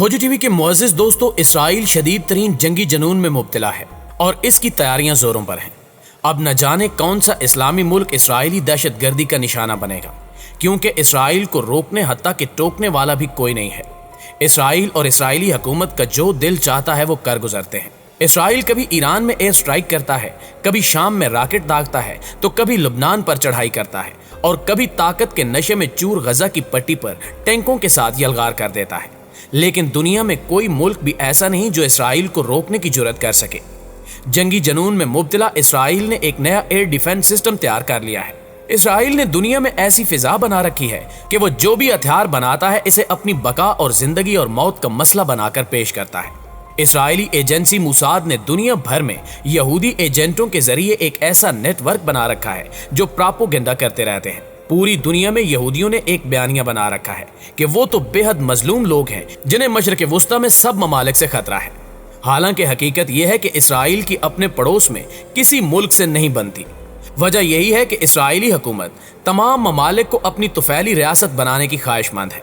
खोजी टीवी के मुअज़्ज़िज़ दोस्तों, इसराइल शदीद तरीन जंगी जनून में मुब्तला है और इसकी तैयारियां जोरों पर हैं। अब न जाने कौन सा इस्लामी मुल्क इसराइली दहशतगर्दी का निशाना बनेगा, क्योंकि इसराइल को रोकने हत्ता कि टोकने वाला भी कोई नहीं है। इसराइल और इसराइली हुकूमत का जो दिल चाहता है वो कर गुजरते हैं। इसराइल कभी ईरान में एयर स्ट्राइक करता है, कभी शाम में रॉकेट दागता है, तो कभी लुबनान पर चढ़ाई करता है और कभी ताकत के नशे में चूर गजा की पट्टी पर टैंकों के साथ यलगार कर देता है। लेकिन दुनिया में कोई मुल्क भी ऐसा नहीं जो इसराइल को रोकने की जुर्रत कर सके। जंगी जनून में मुब्तला इसराइल ने एक नया एयर डिफेंस सिस्टम तैयार कर लिया है। इसराइल ने दुनिया में ऐसी फिजा बना रखी है कि वो जो भी हथियार बनाता है इसे अपनी बका और जिंदगी और मौत का मसला बनाकर पेश करता है। इसराइली एजेंसी मुसाद ने दुनिया भर में यहूदी एजेंटों के जरिए एक ऐसा नेटवर्क बना रखा है जो प्रोपेगेंडा करते रहते हैं। पूरी दुनिया में यहूदियों ने एक बयानिया बना रखा है कि वो तो बेहद मजलूम लोग हैं जिन्हें मशरक़ वुस्ता में सब ममालिक से खतरा है। हालांकि हकीकत यह है कि इसराइल की अपने पड़ोस में किसी मुल्क से नहीं बनती। वजह यही है कि इसराइली हुकूमत तमाम ममालिक को अपनी तुफैली रियासत बनाने की ख्वाहिशमंद है।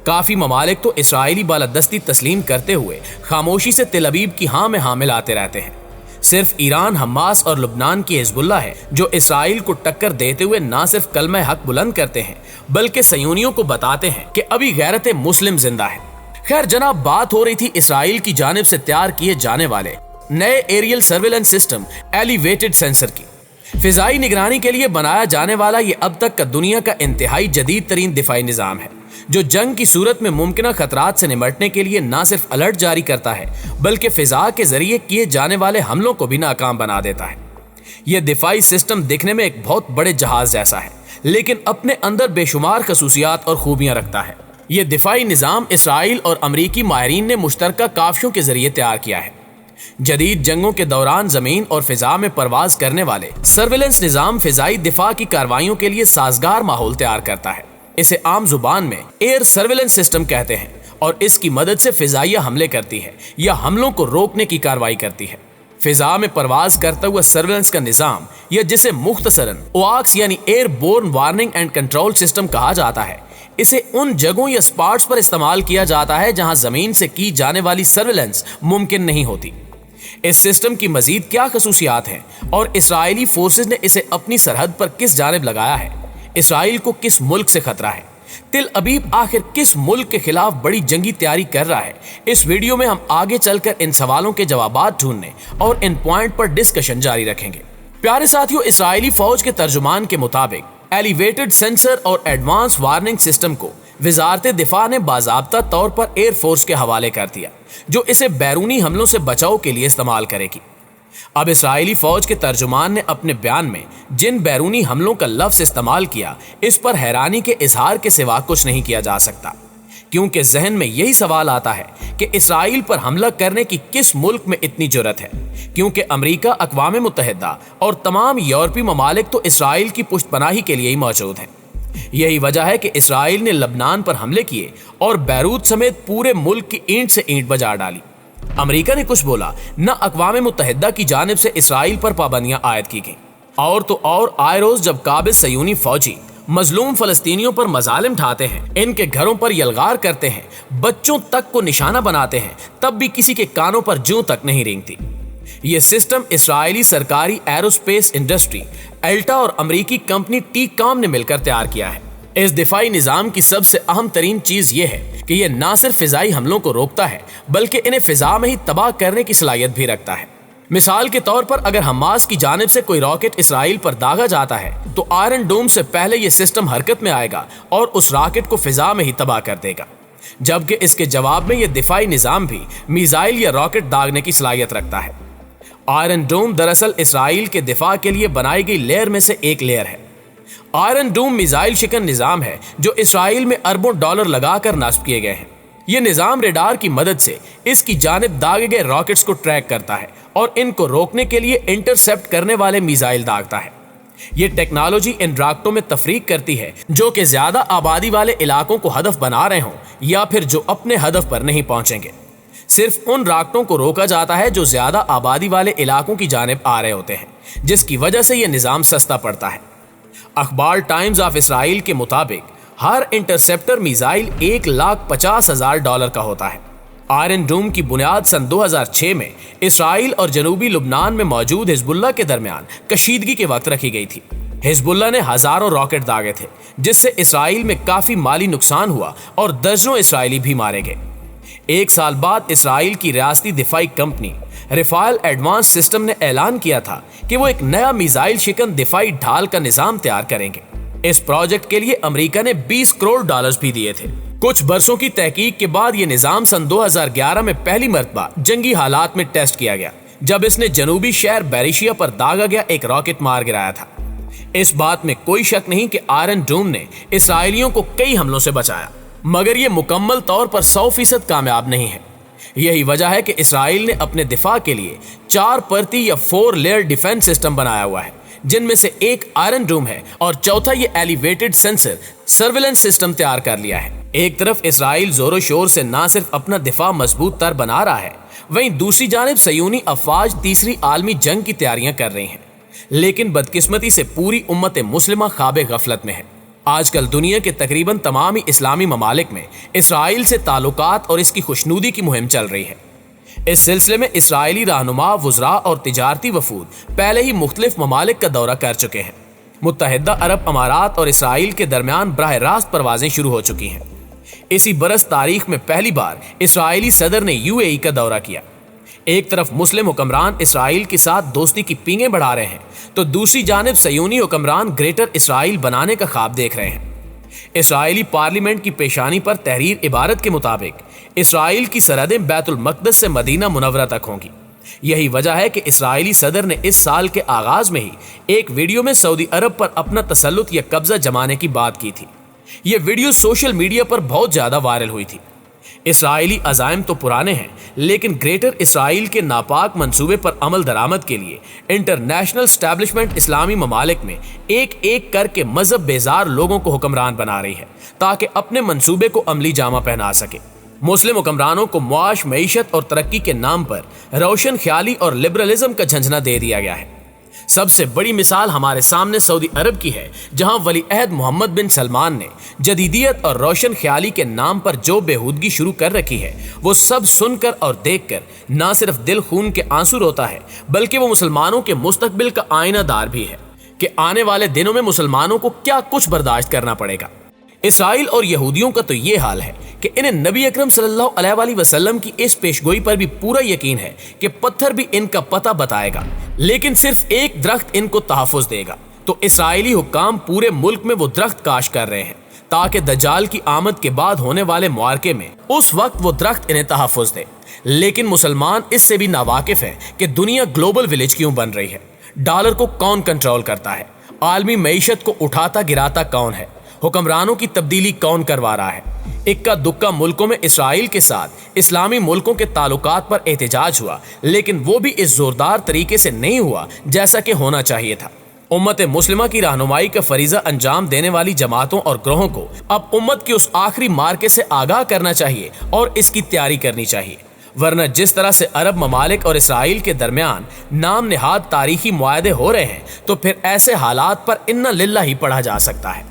काफी ममालिक तो इसराइली बालादस्ती तस्लीम करते हुए खामोशी से तेल अवीव की हाँ में हाँ मिलाते रहते हैं। सिर्फ ईरान, हमास और लुबनान की हिजबुल्लाह है जो इसराइल को टक्कर देते हुए ना सिर्फ कलमा हक बुलंद करते हैं बल्कि सयूनियों को बताते हैं कि अभी गैरत मुस्लिम जिंदा है। खैर जनाब, बात हो रही थी इसराइल की जानिब से तैयार किए जाने वाले नए aerial surveillance system elevated sensor की। फिजाई निगरानी के लिए बनाया जाने वाला ये अब तक का दुनिया का इंतहाई जदीद तरीन दिफाई निज़ाम है जो जंग की सूरत में मुमकिन खतरात से निपटने के लिए न सिर्फ अलर्ट जारी करता है बल्कि फिजा के जरिए किए जाने वाले हमलों को भी नाकाम बना देता है। यह दिफाई सिस्टम दिखने में एक बहुत बड़े जहाज जैसा है, लेकिन अपने अंदर बेशुमार खसूसियात और खूबियां रखता है। यह दिफाई निज़ाम इसराइल और अमरीकी माहिरीन ने मुश्तरका काफियों के जरिए तैयार किया है। जदीद जंगों के दौरान जमीन और फिजा में परवाज करने वाले सर्विलेंस निज़ाम फिजाई दिफा की कार्रवाइयों के लिए साजगार माहौल तैयार करता है। इसे आम जुबान में एयर सर्विलेंस सिस्टम कहते हैं और इसकी मदद से फिजाइया हमले करती है या हमलों को रोकने की कार्रवाई करती है। फिजा में परवाज करता हुआ सर्विलेंस का निज़ाम या जिसे मुख्तसरन ओआक्स यानी airborne warning and control system कहा जाता है, इसे उन जगहों या स्पॉट्स पर इस्तेमाल किया जाता है जहां जमीन से की जाने वाली सर्विलेंस मुमकिन नहीं होती। इस सिस्टम की मजीद क्या खसूसियात हैं और इसराइली फोर्सेस ने इसे अपनी सरहद पर किस जानिब लगाया है, इसराइल को किस मुल्क से खतरा है, तिल अबीब आखिर किस मुल्क के खिलाफ बड़ी जंगी तैयारी कर रहा है, इस वीडियो में हम आगे चलकर इन सवालों के जवाबात ढूंढने और इन पॉइंट पर डिस्कशन जारी रखेंगे। प्यारे साथियों, इसराइली फौज के तर्जुमान के मुताबिक एलिवेटेड सेंसर और एडवांस वार्निंग सिस्टम को वजारत दिफा ने बाज़ाब्ता तौर पर एयरफोर्स के हवाले कर दिया जो इसे बैरूनी हमलों से बचाव के लिए इस्तेमाल करेगी। अब इसराइली फौज के तर्जुमान ने अपने बयान में जिन बैरूनी हमलों का लफ्ज इस्तेमाल किया, इस पर हैरानी के इजहार के सिवा कुछ नहीं किया जा सकता, क्योंकि जहन में यही सवाल आता है कि इसराइल पर हमला करने की किस मुल्क में इतनी जुर्रत है, क्योंकि अमेरिका, अक़वाम मुत्तहिदा और तमाम यूरोपीय ममालिक तो इसराइल की पुष्टपनाही के लिए ही मौजूद हैं। यही वजह है कि इसराइल ने लबनान पर हमले किए और बैरूत समेत पूरे मुल्क की ईंट से ईंट बजा डाली। अमेरिका ने कुछ बोला, न अक़वाम मुत्तहिदा की जानिब से इसराइल पर पाबंदियां आयद की गईं। और तो और आए रोज जब काबिज सयूनी फौजी मजलूम फलस्तीनियों पर मजालिम ढाते हैं, इनके घरों पर यलगार करते हैं, बच्चों तक को निशाना बनाते हैं, तब भी किसी के कानों पर जूं तक नहीं रेंगती। ये सिस्टम इसराइली सरकारी एरोस्पेस इंडस्ट्री एल्टा और अमरीकी कंपनी टी-कॉम ने मिलकर तैयार किया है। इस दिफाई निज़ाम की सबसे अहम तरीन चीज ये है कि यह ना सिर्फ फिजाई हमलों को रोकता है बल्कि इन्हें फिजा में ही तबाह करने की सलाहियत भी रखता है। मिसाल के तौर पर अगर हमास की जानिब से कोई रॉकेट इसराइल पर दागा जाता है तो आयरन डोम से पहले यह सिस्टम हरकत में आएगा और उस रॉकेट को फिजा में ही तबाह कर देगा, जबकि इसके जवाब में यह दिफाई निज़ाम भी मिसाइल या रॉकेट दागने की सलाहियत रखता है। आयरन डोम दरअसल इसराइल के दिफा के लिए बनाई गई लेयर में से एक लेयर है। आयरन डोम मिसाइल शिकन निज़ाम है जो इसराइल में अरबों डॉलर लगाकर नस्ब किए गए हैं। यह निज़ाम रेडार की मदद से इसकी जानिब दागे गए रॉकेट्स को ट्रैक करता है और इनको रोकने के लिए इंटरसेप्ट करने वाले मिसाइल दागता है। यह टेक्नोलॉजी इन रॉकेटों में तफरीक करती है जो कि ज्यादा आबादी वाले इलाकों को हदफ बना रहे हों या फिर जो अपने हदफ पर नहीं पहुंचेंगे। सिर्फ उन रॉकेटों को रोका जाता है जो ज्यादा आबादी वाले इलाकों की जानिब आ रहे होते हैं, जिसकी वजह से यह निज़ाम सस्ता पड़ता है। अखबार टाइम्स ऑफ इसराइल के मुताबिक हर इंटरसेप्टर मिसाइल $1,50,000 का होता है। آئرن ڈوم کی بنیاد سن 2006 میں اسرائیل اور جنوبی لبنان میں موجود حزب اللہ کے درمیان کشیدگی کے وقت رکھی گئی تھی۔ حزب اللہ نے ہزاروں راکٹ داغے تھے، جس سے اسرائیل میں کافی مالی نقصان ہوا اور درجنوں اسرائیلی بھی مارے گئے۔ ایک سال بعد اسرائیل کی ریاستی دفاعی کمپنی رفائل ایڈوانس سسٹم نے اعلان کیا تھا کہ وہ ایک نیا میزائل شکن دفاعی ڈھال کا نظام تیار کریں گے۔ اس پروجیکٹ کے لیے امریکہ نے $20 کروڑ بھی دیے تھے۔ کچھ برسوں کی تحقیق کے بعد یہ نظام سن 2011 میں پہلی مرتبہ جنگی حالات میں ٹیسٹ کیا گیا، جب اس نے جنوبی شہر بیریشیا پر داغا گیا ایک راکٹ مار گرایا تھا۔ اس بات میں کوئی شک نہیں کہ آئرن ڈوم نے اسرائیلیوں کو کئی حملوں سے بچایا، مگر یہ مکمل طور پر 100% کامیاب نہیں ہے۔ یہی وجہ ہے کہ اسرائیل نے اپنے دفاع کے لیے 4 پرتی یا 4 لیئر ڈیفنس سسٹم بنایا ہوا ہے، جن میں سے ایک آئرن ڈوم ہے اور چوتھا یہ ایلیویٹڈ سینسر سرویلنس سسٹم تیار کر لیا ہے۔ ایک طرف اسرائیل زور و شور سے نہ صرف اپنا دفاع مضبوط تر بنا رہا ہے، وہیں دوسری جانب صہیونی افواج تیسری عالمی جنگ کی تیاریاں کر رہی ہیں، لیکن بدقسمتی سے پوری امت مسلمہ خواب غفلت میں ہے۔ آج کل دنیا کے تقریباً تمام ہی اسلامی ممالک میں اسرائیل سے تعلقات اور اس کی خوشنودی کی مہم چل رہی ہے۔ اس سلسلے میں اسرائیلی رہنما، وزراء اور تجارتی وفود پہلے ہی مختلف ممالک کا دورہ کر چکے ہیں۔ متحدہ عرب امارات اور اسرائیل کے درمیان براہ راست پروازیں شروع ہو چکی ہیں۔ اسی برس تاریخ میں پہلی بار اسرائیلی صدر نے UAE کا دورہ کیا۔ ایک طرف مسلم حکمران اسرائیل کے ساتھ دوستی کی پینگیں بڑھا رہے ہیں، تو دوسری جانب صہیونی حکمران گریٹر اسرائیل بنانے کا خواب دیکھ رہے ہیں۔ اسرائیلی پارلیمنٹ کی پیشانی پر تحریر عبارت کے مطابق اسرائیل کی سرحدیں بیت المقدس سے مدینہ منورہ تک ہوں گی۔ یہی وجہ ہے کہ اسرائیلی صدر نے اس سال کے آغاز میں ہی ایک ویڈیو میں سعودی عرب پر اپنا تسلط یا قبضہ جمانے کی بات کی تھی۔ یہ ویڈیو سوشل میڈیا پر بہت زیادہ وائرل ہوئی تھی۔ اسرائیلی عزائم تو پرانے ہیں، لیکن گریٹر اسرائیل کے ناپاک منصوبے پر عمل درآمد کے لیے انٹرنیشنل اسٹیبلشمنٹ اسلامی ممالک میں ایک ایک کر کے مذہب بیزار لوگوں کو حکمران بنا رہی ہے، تاکہ اپنے منصوبے کو عملی جامہ پہنا سکے۔ مسلم حکمرانوں کو معاش، معیشت اور ترقی کے نام پر روشن خیالی اور لبرلزم کا جھنجھنا دے دیا گیا ہے۔ سب سے بڑی مثال ہمارے سامنے سعودی عرب کی ہے، جہاں ولی عہد محمد بن سلمان نے جدیدیت اور روشن خیالی کے نام پر جو بےہودگی شروع کر رکھی ہے، وہ سب سن کر اور دیکھ کر نہ صرف دل خون کے آنسو روتا ہے، بلکہ وہ مسلمانوں کے مستقبل کا آئینہ دار بھی ہے کہ آنے والے دنوں میں مسلمانوں کو کیا کچھ برداشت کرنا پڑے گا۔ اسرائیل اور یہودیوں کا تو یہ حال ہے کہ انہیں نبی اکرم صلی اللہ علیہ وآلہ وسلم کی اس پیشگوئی پر بھی پورا یقین ہے کہ پتھر بھی ان کا پتہ بتائے گا، لیکن صرف ایک درخت ان کو تحفظ دے گا۔ تو اسرائیلی حکام پورے ملک میں وہ درخت کاشت کر رہے ہیں، تاکہ دجال کی آمد کے بعد ہونے والے معرکے میں اس وقت وہ درخت انہیں تحفظ دے۔ لیکن مسلمان اس سے بھی ناواقف ہیں کہ دنیا گلوبل ولیج کیوں بن رہی ہے، ڈالر کو کون کنٹرول کرتا ہے، عالمی معیشت کو اٹھاتا گراتا کون ہے، حکمرانوں کی تبدیلی کون کروا رہا ہے۔ اکا دکا ملکوں میں اسرائیل کے ساتھ اسلامی ملکوں کے تعلقات پر احتجاج ہوا، لیکن وہ بھی اس زوردار طریقے سے نہیں ہوا جیسا کہ ہونا چاہیے تھا۔ امت مسلمہ کی رہنمائی کا فریضہ انجام دینے والی جماعتوں اور گروہوں کو اب امت کی اس آخری مارکے سے آگاہ کرنا چاہیے اور اس کی تیاری کرنی چاہیے، ورنہ جس طرح سے عرب ممالک اور اسرائیل کے درمیان نام نہاد تاریخی معاہدے ہو رہے ہیں، تو پھر ایسے حالات پر انا للہ ہی پڑھا جا سکتا ہے۔